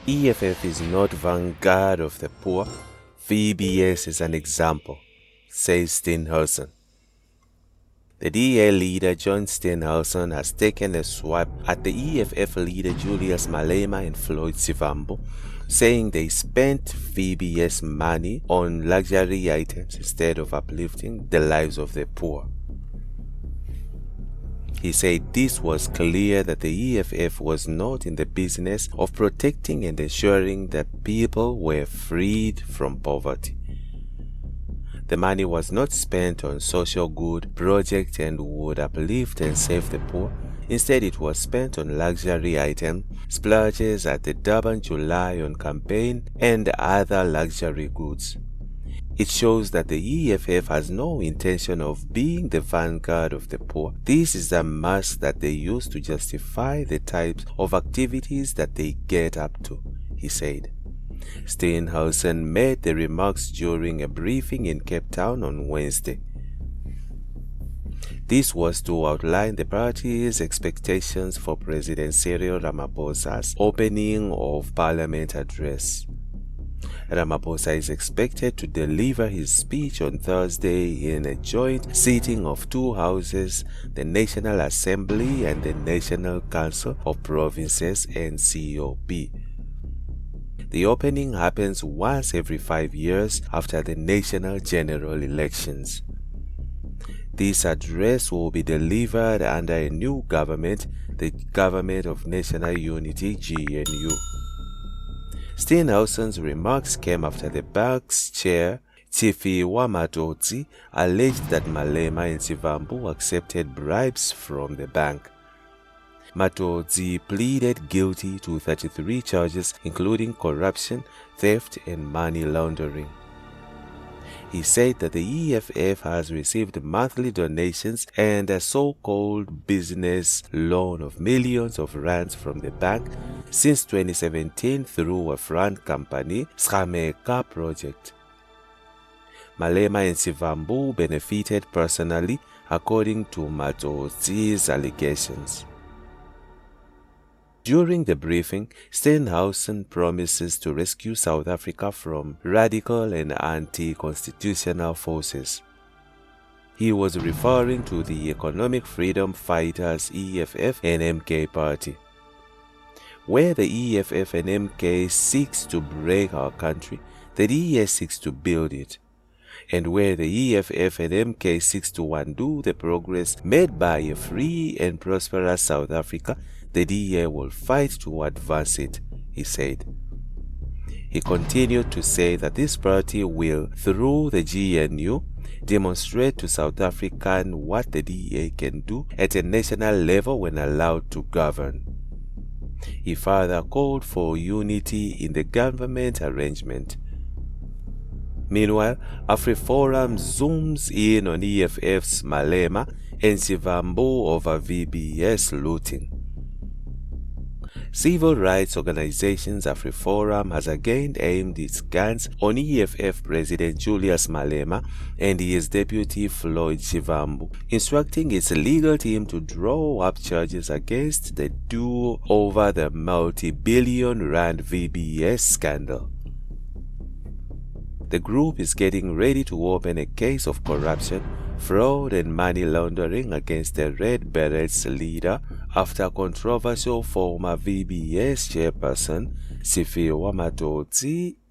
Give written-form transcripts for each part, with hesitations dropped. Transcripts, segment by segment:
EFF is not vanguard of the poor. VBS is an example, says Steenhuisen. The DA leader John Steenhuisen has taken a swipe at the EFF leader Julius Malema and Floyd Shivambu, saying they spent VBS money on luxury items instead of uplifting the lives of the poor. He said this was clear that the EFF was not in the business of protecting and ensuring that people were freed from poverty. The money was not spent on social good projects and would uplift and save the poor. Instead, it was spent on luxury items, splurges at the Durban July on campaign, and other luxury goods. It shows that the EFF has no intention of being the vanguard of the poor. This is a mask that they use to justify the types of activities that they get up to, he said. Steenhuisen made the remarks during a briefing in Cape Town on Wednesday. This was to outline the party's expectations for President Cyril Ramaphosa's opening of Parliament address. Ramaphosa is expected to deliver his speech on Thursday in a joint sitting of two houses, the National Assembly and the National Council of Provinces (NCOP). The opening happens once every 5 years after the national general elections. This address will be delivered under a new government, the Government of National Unity (GNU). Steenhuisen's remarks came after the bank's chair, Shivambu, alleged that Malema and Shivambu accepted bribes from the bank. Matodzi pleaded guilty to 33 charges including corruption, theft, and money laundering. He said that the EFF has received monthly donations and a so-called business loan of millions of rands from the bank since 2017 through a front company, Schameka Project. Malema and Shivambu benefited personally, according to Matodzi's allegations. During the briefing, Steenhuisen promises to rescue South Africa from radical and anti-constitutional forces. He was referring to the Economic Freedom Fighters EFF and MK party. Where the EFF and MK seeks to break our country, the DA seeks to build it. And where the EFF and MK seeks to undo the progress made by a free and prosperous South Africa, the DA will fight to advance it, he said. He continued to say that this party will, through the GNU, demonstrate to South Africans what the DA can do at a national level when allowed to govern. He further called for unity in the government arrangement. Meanwhile, AfriForum zooms in on EFF's Malema and Shivambu over VBS looting. Civil rights organizations AfriForum has again aimed its guns on EFF President Julius Malema and his deputy Floyd Shivambu, instructing its legal team to draw up charges against the duo over the multi-billion rand VBS scandal. The group is getting ready to open a case of corruption, fraud and money laundering against the Red Berets leader after controversial former VBS chairperson Shivambu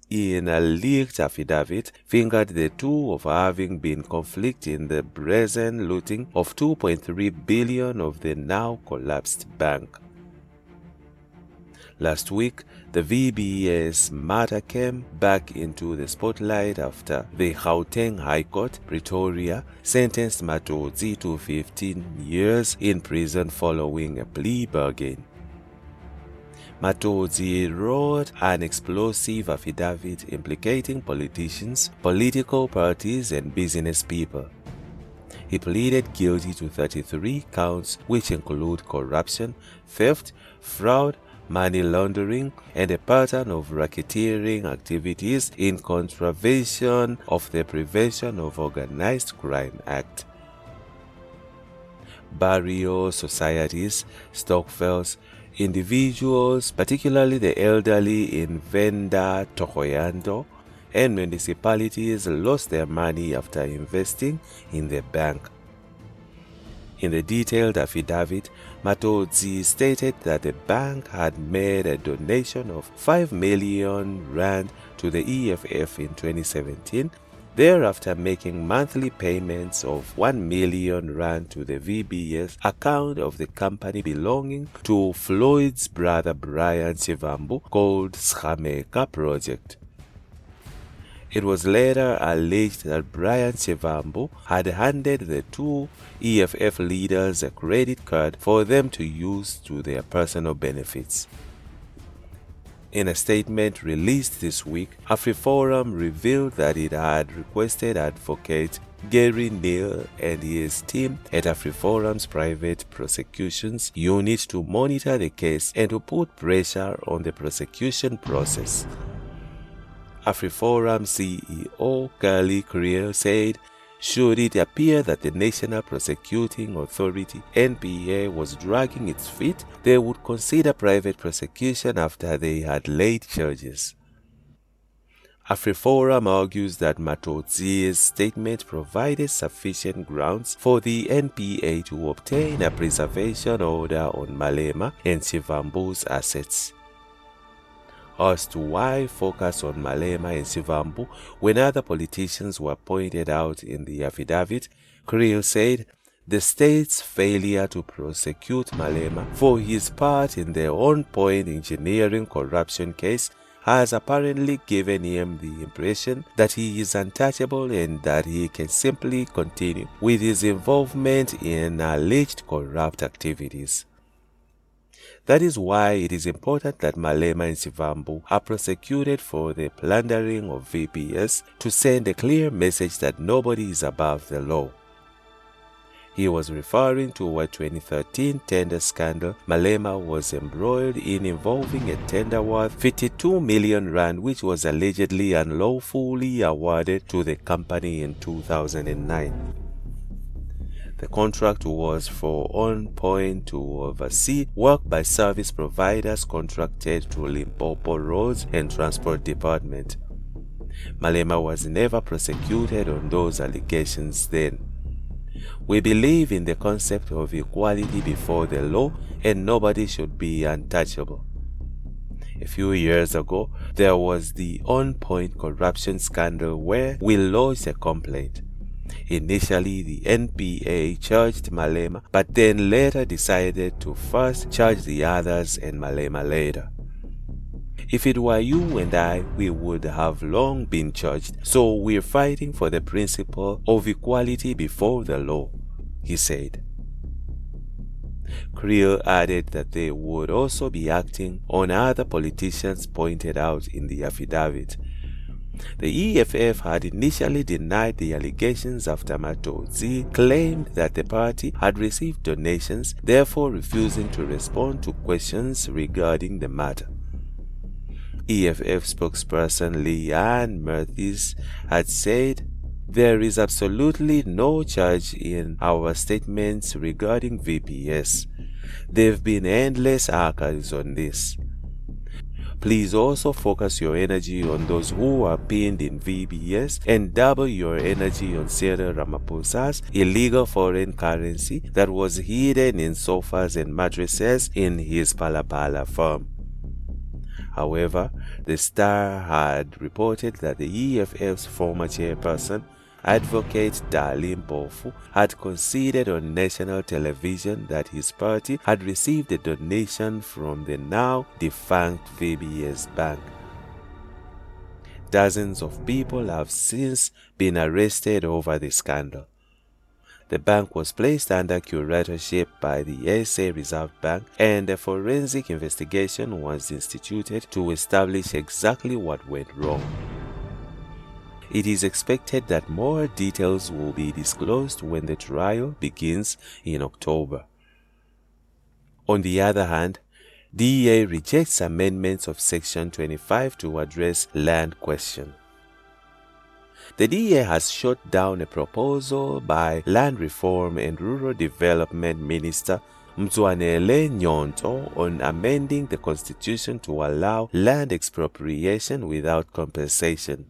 in a leaked affidavit fingered the two of having been conflict in the brazen looting of 2.3 billion of the now collapsed bank. Last week, the VBS matter came back into the spotlight after the Gauteng High Court, Pretoria, sentenced Matodzi to 15 years in prison following a plea bargain. Matodzi wrote an explosive affidavit implicating politicians, political parties, and business people. He pleaded guilty to 33 counts, which include corruption, theft, fraud, money laundering, and a pattern of racketeering activities in contravention of the Prevention of Organized Crime Act. Barrio societies, stokvels, Individuals, particularly the elderly in Venda, Tokoyando, and municipalities lost their money after investing in the bank. In the detailed affidavit, Matodzi stated that the bank had made a donation of 5 million rand to the EFF in 2017, thereafter making monthly payments of 1 million rand to the VBS account of the company belonging to Floyd's brother Brian Shivambu called Shameka Project. It was later alleged that Brian Shivambu had handed the two EFF leaders a credit card for them to use to their personal benefits. In a statement released this week, AfriForum revealed that it had requested advocate Gary Neal and his team at AfriForum's private prosecutions unit to monitor the case and to put pressure on the prosecution process. AfriForum CEO Kali Kriel said, should it appear that the National Prosecuting Authority (NPA) was dragging its feet, they would consider private prosecution after they had laid charges. AfriForum argues that Matodzi's statement provided sufficient grounds for the NPA to obtain a preservation order on Malema and Shivambu's assets. As to why focus on Malema and Shivambu when other politicians were pointed out in the affidavit, Kriel said the state's failure to prosecute Malema for his part in the on-point engineering corruption case has apparently given him the impression that he is untouchable and that he can simply continue with his involvement in alleged corrupt activities. That is why it is important that Malema and Shivambu are prosecuted for the plundering of VBS to send a clear message that nobody is above the law. He was referring to a 2013 tender scandal Malema was embroiled in involving a tender worth 52 million rand which was allegedly unlawfully awarded to the company in 2009. The contract was for On Point to oversee work by service providers contracted to Limpopo Roads and Transport Department. Malema was never prosecuted on those allegations then. We believe in the concept of equality before the law and nobody should be untouchable. A few years ago, there was the On Point corruption scandal where we lodged a complaint. Initially, the NPA charged Malema, but then later decided to first charge the others and Malema later. If it were you and I, we would have long been charged, so we're fighting for the principle of equality before the law, he said. Kriel added that they would also be acting on other politicians pointed out in the affidavit. The EFF had initially denied the allegations after Matodzi claimed that the party had received donations, therefore refusing to respond to questions regarding the matter. EFF spokesperson Leanne Murthys had said, "There is absolutely no charge in our statements regarding VBS. There have been endless archives on this. Please also focus your energy on those who are pinned in VBS and double your energy on Cyril Ramaphosa's illegal foreign currency that was hidden in sofas and mattresses in his Palapala farm." However, the Star had reported that the EFF's former chairperson, Advocate Darlene Bofu, had conceded on national television that his party had received a donation from the now defunct VBS Bank. Dozens of people have since been arrested over the scandal. The bank was placed under curatorship by the SA Reserve Bank, and a forensic investigation was instituted to establish exactly what went wrong. It is expected that more details will be disclosed when the trial begins in October. On the other hand, DA rejects amendments of Section 25 to address land question. The DA has shot down a proposal by Land Reform and Rural Development Minister Mzwanele Nyonto on amending the constitution to allow land expropriation without compensation.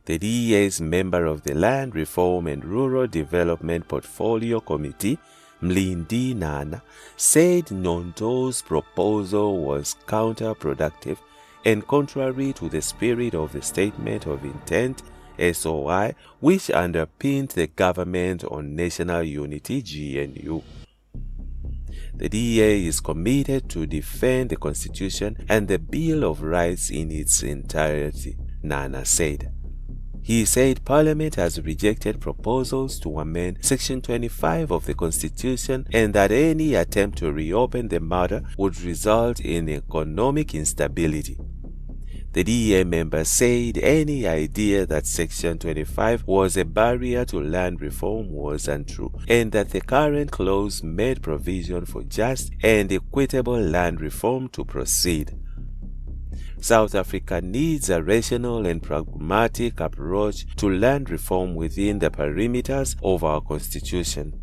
The DA's member of the Land Reform and Rural Development Portfolio Committee, Mlindi Nana, said Nyonto's proposal was counterproductive and contrary to the spirit of the Statement of Intent SOI, which underpinned the Government on National Unity GNU. The DA is committed to defend the Constitution and the Bill of Rights in its entirety, Nana said. He said Parliament has rejected proposals to amend Section 25 of the Constitution and that any attempt to reopen the matter would result in economic instability. The DA member said any idea that Section 25 was a barrier to land reform was untrue, and that the current clause made provision for just and equitable land reform to proceed. South Africa needs a rational and pragmatic approach to land reform within the perimeters of our Constitution.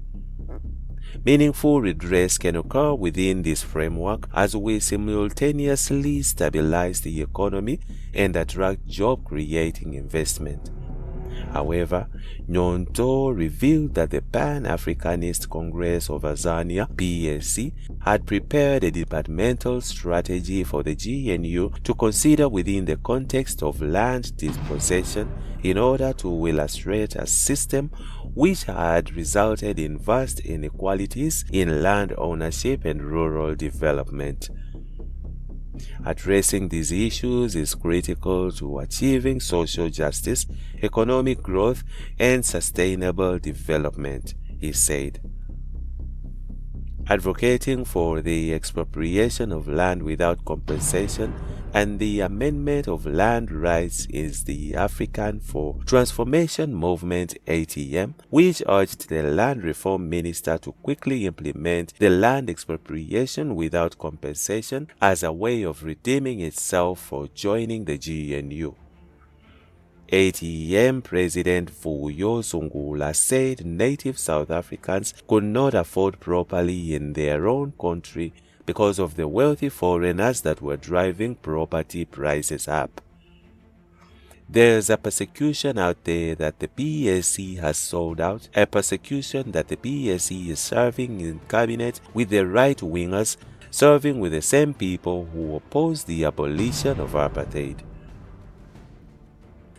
Meaningful redress can occur within this framework as we simultaneously stabilize the economy and attract job-creating investment. However, Nyonto revealed that the Pan-Africanist Congress of Azania, PAC, had prepared a departmental strategy for the GNU to consider within the context of land dispossession in order to illustrate a system which had resulted in vast inequalities in land ownership and rural development. Addressing these issues is critical to achieving social justice, economic growth, and sustainable development, he said. Advocating for the expropriation of land without compensation and the amendment of land rights is the African for Transformation Movement ATM, which urged the Land Reform Minister to quickly implement the land expropriation without compensation as a way of redeeming itself for joining the GNU. ATM President Vuyo Sungula said native South Africans could not afford properly in their own country because of the wealthy foreigners that were driving property prices up. There's a persecution out there that the PAC has sold out, a persecution that the PAC is serving in cabinet with the right-wingers, serving with the same people who oppose the abolition of apartheid.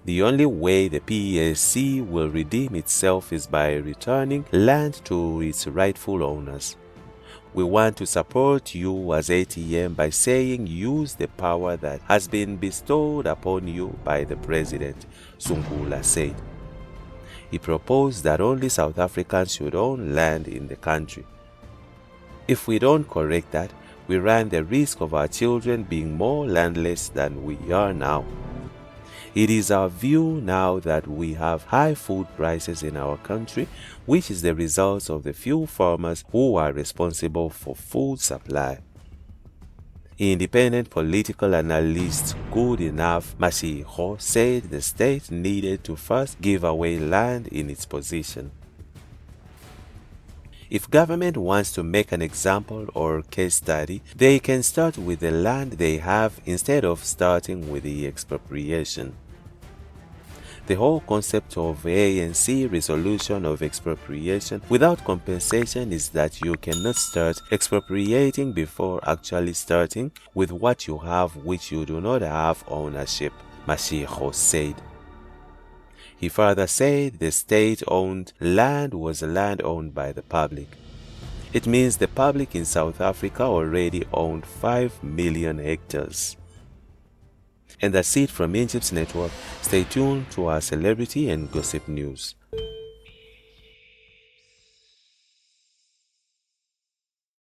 The only way the PAC will redeem itself is by returning land to its rightful owners. We want to support you as ATM by saying use the power that has been bestowed upon you by the President, Sungula said. He proposed that only South Africans should own land in the country. If we don't correct that, we run the risk of our children being more landless than we are now. It is our view now that we have high food prices in our country, which is the result of the few farmers who are responsible for food supply. Independent political analyst Goodenough Mashiho said the state needed to first give away land in its position. If government wants to make an example or case study, they can start with the land they have instead of starting with the expropriation. The whole concept of ANC resolution of expropriation without compensation is that you cannot start expropriating before actually starting with what you have which you do not have ownership, Mashiho said. He further said the state-owned land was land owned by the public. It means the public in South Africa already owned 5 million hectares. And that's it from Egypt's network. Stay tuned to our celebrity and gossip news.